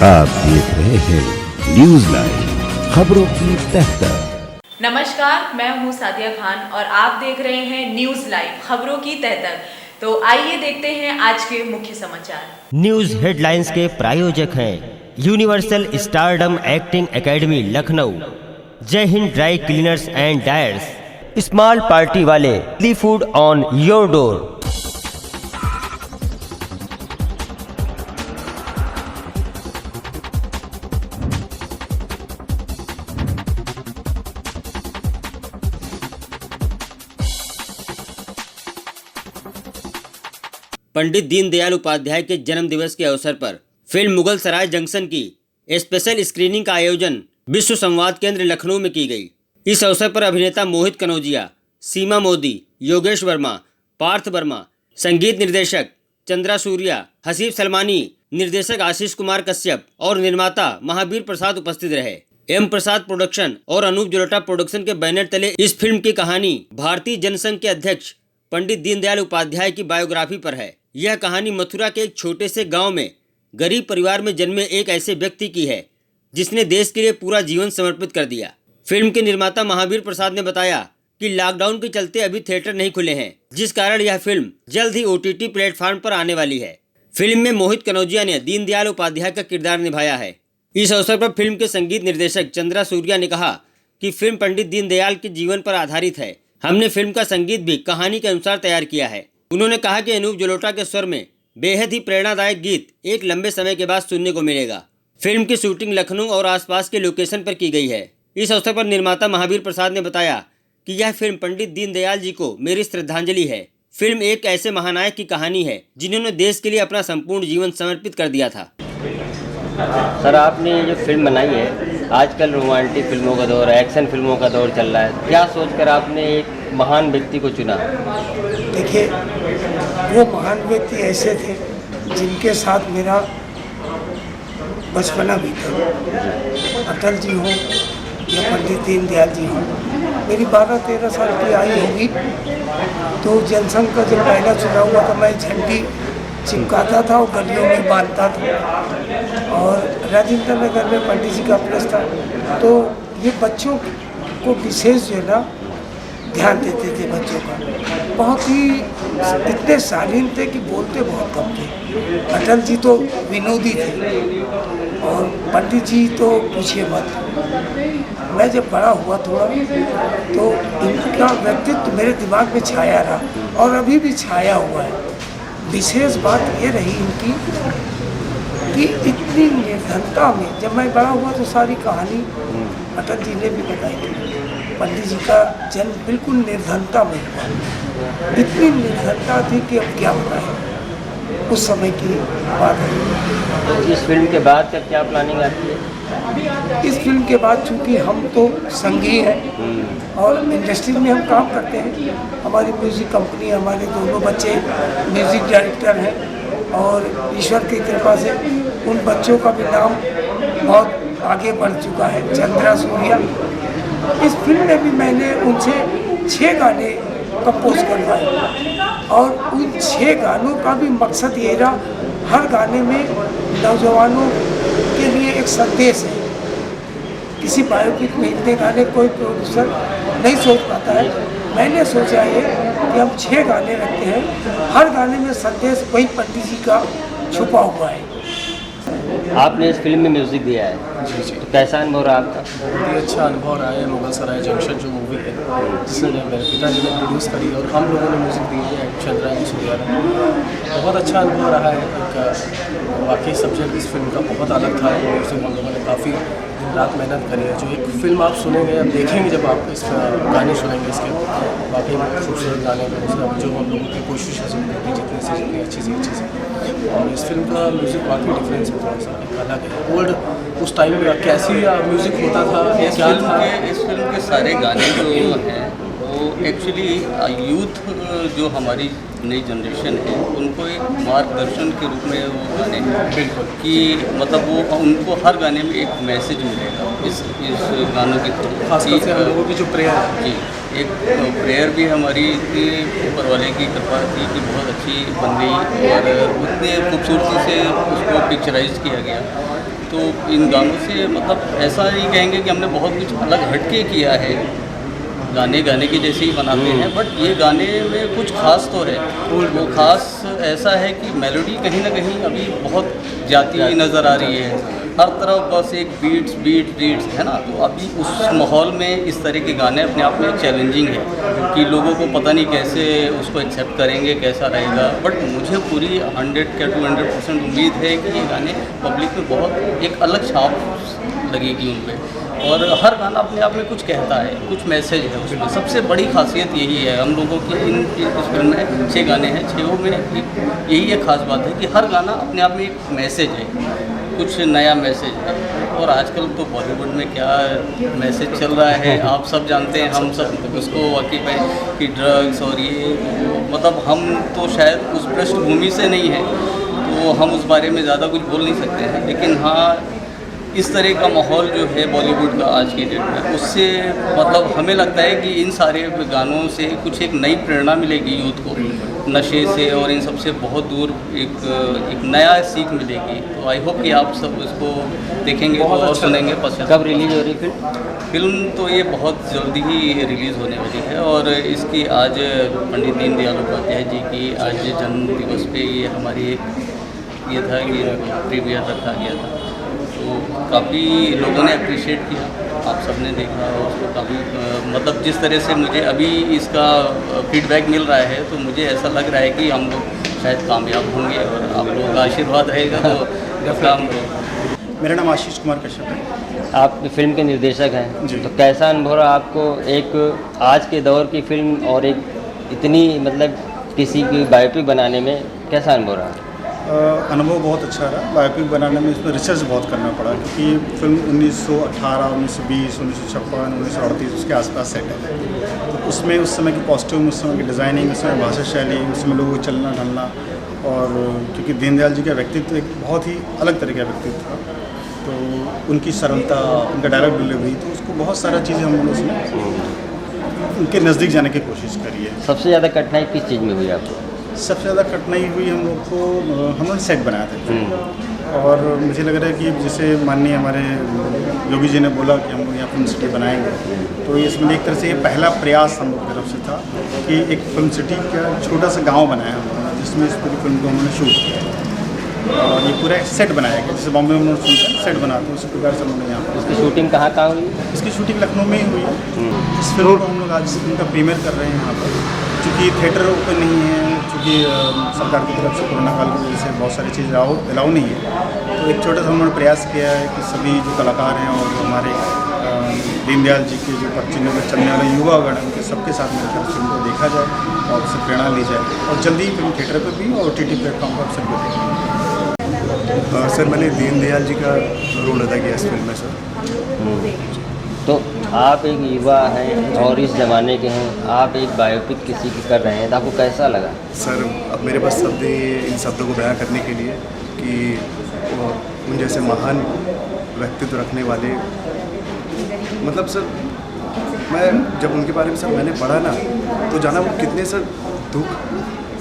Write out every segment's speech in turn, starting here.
आप देख रहे हैं न्यूज लाइव खबरों की तह तक। नमस्कार, मैं हूं सादिया खान और आप देख रहे हैं न्यूज लाइव खबरों की तह तक। तो आइए देखते हैं आज के मुख्य समाचार। न्यूज हेडलाइंस के प्रायोजक हैं universal stardom acting academy Lucknow, Jai Hind dry cleaners and dyers, small party वाले, the food on your door. Pandit Deendayal Upadhyay के जन्म दिवस के अवसर पर फिल्म मुगल सराय जंक्शन की स्पेशल स्क्रीनिंग का आयोजन विश्व संवाद केंद्र लखनऊ में की गई। इस अवसर पर अभिनेता मोहित कनौजिया, सीमा मोदी, योगेश वर्मा, पार्थ वर्मा, संगीत निर्देशक चंद्रा सूर्या, हसीब सलमानी, निर्देशक आशीष कुमार कश्यप और निर्माता महावीर प्रसाद उपस्थित रहे। एम प्रसाद प्रोडक्शन और अनूप जलोटा प्रोडक्शन के बैनर तले इस फिल्म की कहानी भारतीय जनसंघ के अध्यक्ष पंडित दीनदयाल उपाध्याय की बायोग्राफी पर है। यह कहानी मथुरा के एक छोटे से गांव में गरीब परिवार में जन्मे एक ऐसे व्यक्ति की है जिसने देश के लिए पूरा जीवन समर्पित कर दिया। फिल्म के निर्माता महावीर प्रसाद ने बताया कि लॉकडाउन के चलते अभी थिएटर नहीं खुले हैं, जिस कारण यह फिल्म जल्द ही OTT प्लेटफॉर्म पर आने वाली है। फिल्म में मोहित कनौजिया ने दीनदयाल उपाध्याय का किरदार निभाया है। इस अवसर पर फिल्म के संगीत निर्देशक चंद्रा सूर्या ने कहा कि फिल्म पंडित दीनदयाल के जीवन पर आधारित है। हमने फिल्म का संगीत भी कहानी के अनुसार तैयार किया है। उन्होंने कहा कि अनूप जलोटा के स्वर में बेहद ही प्रेरणादायक गीत एक लंबे समय के बाद सुनने को मिलेगा। फिल्म की शूटिंग लखनऊ और आसपास के लोकेशन पर की गई है। इस अवसर पर निर्माता महावीर प्रसाद ने बताया कि यह फिल्म पंडित दीनदयाल जी को मेरी श्रद्धांजलि है। फिल्म एक ऐसे महानायक की कहानी है जिन्होंने देश के लिए अपना संपूर्ण जीवन समर्पित कर दिया था। सर, आपने ये जो फिल्म बनाई है, आजकल रोमांटिक फिल्मों का दौर, एक्शन फिल्मों का दौर चल रहा है, क्या सोचकर आपने एक महान व्यक्ति को चुना? देखिए, वो महान व्यक्ति ऐसे थे जिनके साथ मेरा बचपना भी था। अटल जी हों या पंडित दीनदयाल जी हों। मेरी 12-13 साल की आयु होगी तो जनसंघ का जब पहला चुनाव हुआ तो मैं झंडी चिपकाता था और गलियों में बांधता था। और राजेंद्र नगर में पंडित जी का प्रेस था, तो ये बच्चों को विशेष जो है ना ध्यान देते थे। बच्चों का बहुत ही इतने शालीन थे कि बोलते बहुत कम थे। अटल जी तो विनोदी थे और पंडित जी तो पूछिए मत। मैं जब बड़ा हुआ थोड़ा तो इनका व्यक्तित्व मेरे दिमाग में छाया रहा और अभी भी छाया हुआ है। विशेष बात ये रही इनकी कि इतनी निर्धनता में, जब मैं बड़ा हुआ तो सारी कहानी अटल जी ने भी बताई थी। पंडित जी का जन्म बिल्कुल निर्धनता में हुआ। इतनी निर्धनता थी कि अब क्या बताएं, उस समय की बात है। इस फिल्म के बाद का क्या प्लानिंग आपकी है? इस फिल्म के बाद चूँकि हम तो संघी हैं और इंडस्ट्री में हम काम करते हैं। हमारी म्यूज़िक कंपनी, हमारे दोनों बच्चे म्यूज़िक डायरेक्टर हैं और ईश्वर की कृपा से उन बच्चों का भी नाम बहुत आगे बढ़ चुका है। चंद्रा सूर्या, इस फिल्म में भी मैंने उनसे 6 गाने कंपोज करवाए और उन 6 गानों का भी मकसद ये रहा, हर गाने में नौजवानों के लिए एक संदेश है। किसी बायोपिक में इतने गाने कोई प्रोड्यूसर नहीं सोच पाता है। मैंने सोचा ये कि हम 6 गाने रखते हैं, हर गाने में संदेश वही पंडित जी का छुपा हुआ है। आपने इस फिल्म में म्यूजिक दिया है, जी। तो कैसा अनुभव रहा आपका? बहुत ही अच्छा अनुभव रहा है। मुगल सराय जंक्शन जो मूवी है, जिसने मेरे पिताजी ने प्रोड्यूस करी और हम लोगों ने म्यूज़िक दी है चंद्रा सूर्या ने। बहुत अच्छा अनुभव रहा है। एक वाकई सब्जेक्ट इस फिल्म का बहुत अलग था। म्यूज़िक हम लोगों ने काफ़ी दिन रात मेहनत करी है। जो एक फिल्म आप सुनेंगे, आप देखेंगे, जब आप इस गाने सुनेंगे इसके, वाकई बहुत खूबसूरत गाने हैं। जो हम लोगों की कोशिश है जितनी से जितनी अच्छी से अच्छी से। और इस फिल्म का म्यूज़िक वाकई डिफरेंस है, थोड़ा सा एक अलग है। ओल्ड उस टाइम में कैसी म्यूज़िक होता था, क्या था। इस फिल्म के सारे गाने जो हैं वो एक्चुअली यूथ जो हमारी नई जनरेशन है उनको एक मार्गदर्शन के रूप में वो गाने हैं। बिल्कुल कि मतलब वो उनको हर गाने में एक मैसेज मिलेगा इस गानों के थ्रू। खासकर से हम लोगों की जो प्रेयर है, जी, एक प्रेयर भी हमारी ऊपर वाले की कृपा थी कि बहुत अच्छी बन गई और उतने खूबसूरती से उसको पिक्चराइज किया गया। तो इन गानों से मतलब ऐसा नहीं कहेंगे कि हमने बहुत कुछ अलग हटके किया है, गाने गाने के जैसे ही बनाते हैं, बट ये गाने में कुछ खास तो है। वो खास ऐसा है कि मेलोडी कहीं ना कहीं अभी बहुत जाती हुई नज़र आ रही है, हर तरफ बस एक बीट्स है ना। तो अभी उस माहौल में इस तरह के गाने अपने आप में चैलेंजिंग है कि लोगों को पता नहीं कैसे उसको एक्सेप्ट करेंगे, कैसा रहेगा। बट मुझे पूरी 100 का 200% उम्मीद है कि ये गाने पब्लिक में बहुत एक अलग छाप लगेगी उनमें, और हर गाना अपने आप में कुछ कहता है, कुछ मैसेज है उसमें। सबसे बड़ी खासियत यही है हम लोगों की इस फिल्म में 6 गाने हैं, 6 में यही एक खास बात है कि हर गाना अपने आप में एक मैसेज है, कुछ नया मैसेज है। और आजकल तो बॉलीवुड में क्या मैसेज चल रहा है आप सब जानते हैं, हम सब उसको वाकिफ़ है कि ड्रग्स और ये, मतलब हम तो शायद उस पृष्ठभूमि से नहीं है तो हम उस बारे में ज़्यादा कुछ बोल नहीं सकते हैं। लेकिन हाँ, इस तरह का माहौल जो है बॉलीवुड का आज की डेट में, उससे मतलब हमें लगता है कि इन सारे गानों से कुछ एक नई प्रेरणा मिलेगी यूथ को, नशे से और इन सब से बहुत दूर एक नया सीख मिलेगी। तो आई होप कि आप सब इसको देखेंगे और सुनेंगे पसंद। कब रिलीज हो रही फिल्म? फिल्म तो ये बहुत जल्दी ही रिलीज़ होने वाली है, और इसकी आज पंडित दीनदयाल उपाध्याय जी की आज जन्म दिवस पे ये हमारी एक ये था कि प्रीमियर रखा गया था। तो काफ़ी लोगों ने अप्रिशिएट किया, आप सबने देखा उसको काफ़ी, मतलब जिस तरह से मुझे अभी इसका फीडबैक मिल रहा है तो मुझे ऐसा लग रहा है कि हम लोग शायद कामयाब होंगे, और आप लोगों का आशीर्वाद रहेगा तो काम होगा। मेरा नाम आशीष कुमार कश्यप है। आप फिल्म के निर्देशक हैं जी। तो कैसा अनुभव रहा आपको एक आज के दौर की फिल्म और एक इतनी मतलब किसी की बायोपिक बनाने में कैसा अनुभव रहा? अनुभव बहुत अच्छा रहा। बायोपिक बनाने में इसमें रिसर्च बहुत करना पड़ा, क्योंकि फिल्म 1918, 1920, 1956, 1938 उसके आसपास सेट है। तो उसमें उस समय की कॉस्ट्यूम, उस समय की डिज़ाइनिंग, उस समय भाषा शैली, उसमें लोगों को चलना ढलना, और क्योंकि दीनदयाल जी का व्यक्तित्व एक बहुत ही अलग तरह का व्यक्तित्व था, तो उनकी सरलता, उनका डायलॉग डिलीवरी, तो उसको बहुत सारा चीज़ें हम लोग उसमें उनके नज़दीक जाने की कोशिश करी है। सबसे ज़्यादा कठिनाई किस चीज़ में हुई आपको? सबसे ज़्यादा कठिनाई हुई हम लोग को, हम लोग सेट बनाया था, और मुझे लग रहा है कि जैसे माननीय हमारे योगी जी ने बोला कि हम लोग यहाँ फिल्म सिटी बनाएंगे, तो इसमें एक तरह से ये पहला प्रयास हम लोग की तरफ से था कि एक फिल्म सिटी का छोटा सा गांव बनाया हम लोगों ने, जिसमें इस पूरी फिल्म को हमने शूट किया, और ये पूरा एक सेट बनाया गया, जैसे बॉम्बे में हम लोग सेट बनाते हैं उसी प्रकार से हमने यहाँ पर। इसकी शूटिंग कहाँ हुई? इसकी शूटिंग लखनऊ में ही हुई है। इस फिल्म को हम लोग आज इनका प्रीमियर कर रहे हैं यहाँ पर, चूँकि थिएटर ओपन नहीं है, चूँकि सरकार की तरफ से कोरोना काल की वजह से बहुत सारी चीज़ अलाउ नहीं है, तो एक छोटा सा उन्होंने प्रयास किया है कि सभी जो कलाकार हैं और जो हमारे दीनदयाल जी के जो पश्चिम में चलने वाले युवागण हैं, उनके सबके साथ मिलकर फिल्म को देखा जाए और उससे प्रेरणा ली जाए, और जल्दी ही फिल्म थिएटर पर भी और OTT प्लेटफॉर्म पर सबको देखेंगे। सर मैंने दीनदयाल जी का रोल अदा किया इस फिल्म में सर। तो आप एक युवा हैं और इस ज़माने के हैं, आप एक बायोपिक किसी की कर रहे हैं, तो आपको कैसा लगा? सर अब मेरे पास शब्द ही इन शब्दों को बयां करने के लिए कि उन जैसे महान व्यक्तित्व रखने वाले, मतलब सर मैं जब उनके बारे में सर मैंने पढ़ा ना, तो जाना वो कितने सर दुख,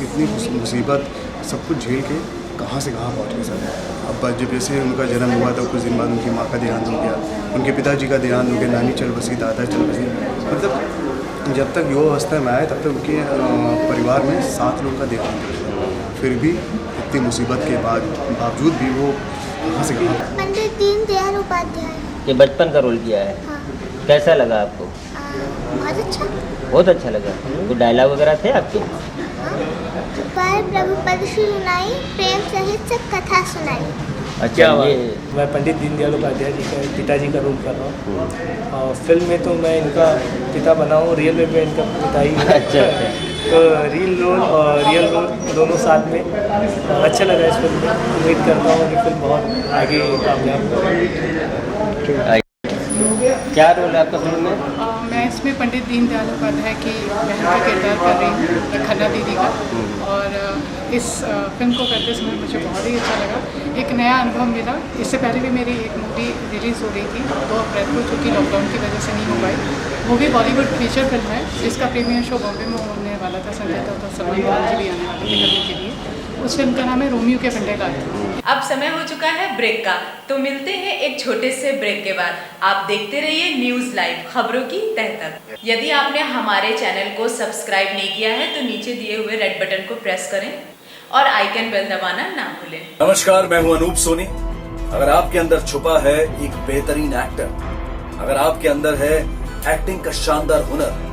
कितनी मुसीबत सब कुछ झेल के कहाँ से कहाँ पहुँच गए सर। अब जब जैसे उनका जन्म हुआ था कुछ दिन बाद उनकी माँ का देहांत हो गया, उनके पिताजी का देहांत हो गया, नानी चल बसी, दादा चल बसी, मतलब जब तक युवा अवस्था में आए तब तक उनके परिवार में 7 लोगों का देहांत हो, फिर भी इतनी मुसीबत के बावजूद भी वो कहाँ से कहाँ। पंडित दीनदयाल उपाध्याय ये बचपन का रोल किया है। हाँ। कैसा लगा आपको? बहुत अच्छा। बहुत अच्छा लगा। कोई डायलॉग वगैरह थे आपके? पर प्रभु पद सुनाई, प्रेम सहित सब कथा सुनाई। अच्छा, ये मैं पंडित दीनदयाल उपाध्याय जी का पिताजी का रोल कर रहा हूँ, और फिल्म में तो मैं इनका पिता बना हूँ, रियल में मैं इनका पिता ही हूँ। अच्छा। तो रियल रोल और रियल रोल दोनों साथ में अच्छा लगा इस फिल्म में। उम्मीद करता हूँ कि फिल्म बहुत आगे कामयाब हो। क्या रोल है आपका फिल्म में? मैं इसमें पंडित दीनदयाल उपाध्याय की बहन का किरदार कर रही हूँ, खन्ना दीदी का, और इस फिल्म को करते समय मुझे बहुत ही अच्छा लगा, एक नया अनुभव मिला। इससे पहले भी मेरी एक मूवी रिलीज़ हो रही थी 2 अप्रैल को, जो कि लॉकडाउन की वजह से नहीं हो पाई। वो भी बॉलीवुड फीचर फिल्म है, जिसका प्रीमियर शो बॉम्बे में होने वाला था, संजय दत्त और सलमान खान जी भी आने वाले थे करने के लिए। उस फिल्म का नाम है रोमियो के फंडे लाल। अब समय हो चुका है ब्रेक का, तो मिलते हैं एक छोटे से ब्रेक के बाद। आप देखते रहिए न्यूज़ लाइव, खबरों की तह तक। यदि आपने हमारे चैनल को सब्सक्राइब नहीं किया है तो नीचे दिए हुए रेड बटन को प्रेस करें और आइकन बेल दबाना ना भूलें। नमस्कार, मैं हूं अनूप सोनी। अगर आपके अंदर छुपा है एक बेहतरीन एक्टर, अगर आपके अंदर है एक्टिंग का शानदार हुनर,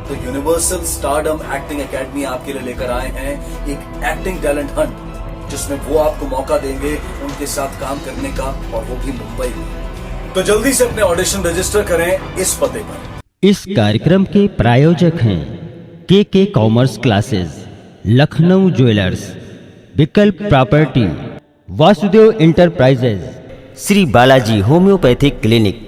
तो यूनिवर्सल स्टारडम एक्टिंग एकेडमी आपके लिए लेकर आए हैं एक एक्टिंग टैलेंट हंट, जिसमें वो आपको मौका देंगे उनके साथ काम करने का, और वो भी मुंबई में। तो जल्दी से अपने ऑडिशन रजिस्टर करें इस पते पर। इस कार्यक्रम के प्रायोजक हैं के कॉमर्स क्लासेस, लखनऊ ज्वेलर्स, विकल्प property, Vasudev enterprises, Shri Balaji homeopathic clinic,